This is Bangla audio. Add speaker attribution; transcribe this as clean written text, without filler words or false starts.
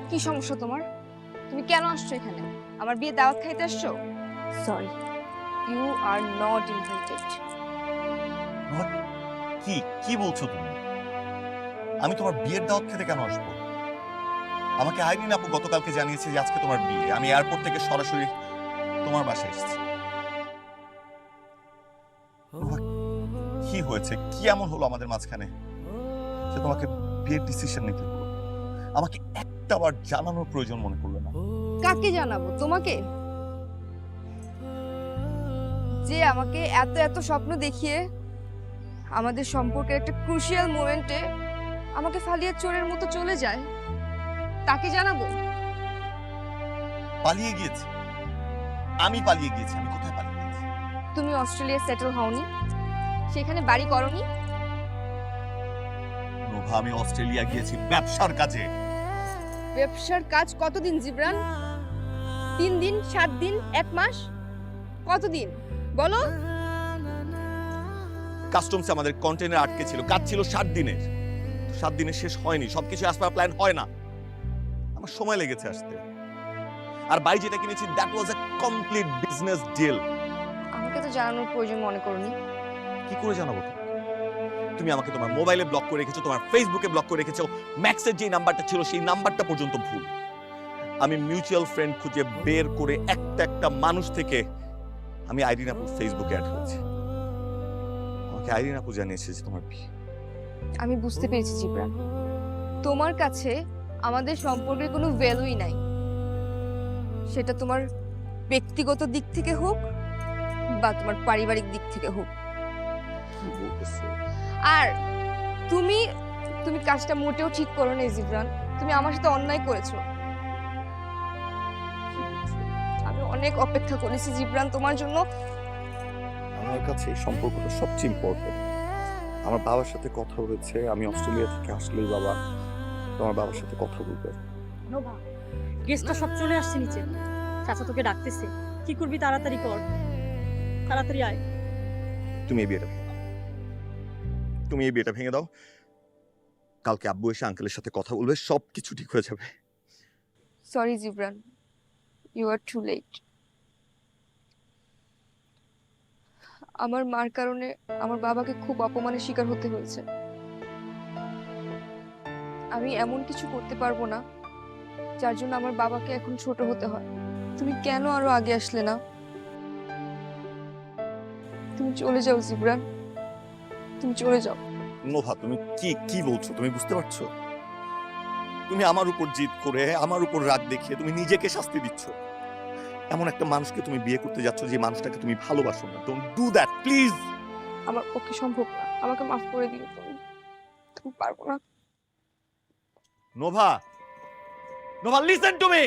Speaker 1: কি সমস্যা তোমার? তুমি কেন আসছো এখানে? আমার বিয়ে দাওয়াত খাইতে আসছো? Sorry, you are not invited.
Speaker 2: কি কি বলছো তুমি? আমি তোমার বিয়ের দাওয়াত খেতে কেন আসবো? আমাকে আইরিন আপু গতকালকে জানিয়েছে যে আজকে তোমার বিয়ে। আমি এয়ারপোর্ট থেকে সরাসরি তোমার বাসায় এসেছি। কি হয়েছে? কি এমন হলো আমাদের মাঝখানে যে তোমাকে বিয়ের ডিসিশন নিতে হলো? আমাকে একটাবার জানানোর প্রয়োজন মনে করলো না?
Speaker 1: কাকে জানাবো? তোমাকে? যে আমাকে এত এত স্বপ্ন দেখিয়ে আমাদের সম্পর্কের একটা ক্রুশিয়াল মোমেন্টে আমাকে ফালিয়ে চোরের মতো চলে যায়, তাকে জানাবো?
Speaker 2: পালিয়ে গিয়েছি? আমি পালিয়ে গিয়েছি? আমি কোথায় পালিয়ে গিয়েছি?
Speaker 1: তুমি অস্ট্রেলিয়া সেটেল হওনি? সেখানে বাড়ি করনি?
Speaker 2: নোভা, আমি অস্ট্রেলিয়া গিয়েছি ব্যবসার কাজে।
Speaker 1: ব্যবসার কাজ কতদিন জিবরান? 3 দিন, 7 দিন, 1 মাস? কতদিন বলো?
Speaker 2: কাস্টমসে আমাদের কন্টেইনার আটকে ছিল, কাজ ছিল 7 দিনের। 7 দিনে শেষ হয়নি, সবকিছু অ্যাজ পার প্ল্যান হয় না। আমার সময় লেগেছে আসতে। আর বাড়ি যেটা কিনেছি that was a complete business deal.
Speaker 1: আমাকে তো জানানোর প্রয়োজন মনে করনি।
Speaker 2: কি করে জানাবো তোমাকে? তুমি আমাকে তোমার মোবাইলে ব্লক করে রেখেছো, তোমার ফেসবুকে ব্লক করে রেখেছো। ম্যাক্সের যে নাম্বারটা ছিল সেই নাম্বারটা পর্যন্ত ভুল। আমি মিউচুয়াল ফ্রেন্ড খুঁজে বের করে একটা একটা মানুষ থেকে আমি আইরিন আপুর ফেসবুকে অ্যাড হয়েছি। আমাকে আইরিন আপু জানিয়েছে যে তোমার বিয়ে।
Speaker 1: আমি বুঝতে পেরেছি জিবরান, তোমার কাছে আমাদের সম্পর্কের কোনো ভ্যালুই নাই। সেটা তোমার ব্যক্তিগত দিক থেকে হোক বা তোমার পারিবারিক দিক থেকে হোক।
Speaker 2: কি বলতেছো?
Speaker 1: আর তুমি তুমি কাজটা মোটেও ঠিক করো না জিবরান। তুমি আমার সাথে অন্যায় করেছো। আমি অনেক অপেক্ষা করেছি জিবরান তোমার জন্য।
Speaker 2: আমার কাছে এই সম্পর্কটা সবচেয়ে ইম্পর্টেন্ট। আমার বাবার সাথে কথা হয়েছে, আমি অস্ট্রেলিয়া থেকে আসলেই বাবা তোমার বাবার সাথে কথা বলবে।
Speaker 3: নোভা, গেস্টটা সব চলে আসছে নিচে। চাচা তোকে ডাকতেছে। কি করবি তাড়াতাড়ি কর, তাড়াতাড়ি আয়।
Speaker 2: তুমি এই বিয়েটা ভেঙে দাও। তুমি এই বিয়েটা ভেঙে দাও। কালকে আব্বু এসে আঙ্কেলের সাথে কথা বলবে, সবকিছু ঠিক হয়ে যাবে।
Speaker 1: Sorry Jibran, you are too late. আমার মার কারণে আমার বাবাকে খুব অপমানের শিকার হতে হয়েছে। আমি এমন কিছু করতে পারবো না যার জন্য আমার বাবাকে এখন ছোট হতে হয়। তুমি কেন আরো আগে আসলে না? তুমি চলে যাও জিবরান, তুমি চলে যাও।
Speaker 2: নোভা, তুমি কি কি বলছো? তুমি বুঝতে পারছো? তুমি আমার উপর জিদ করে, আমার উপর রাগ দেখিয়ে তুমি নিজেকে শাস্তি দিচ্ছ। এমন একটা মানুষকে তুমি বিয়ে করতে যাচ্ছ যে মানুষটাকে তুমি ভালোবাসো না। Don't do that please.
Speaker 1: আমার পক্ষে সম্ভব না, আমাকে মাফ করে দিও। তুমি পারবো না।
Speaker 2: Nova, Nova listen to me.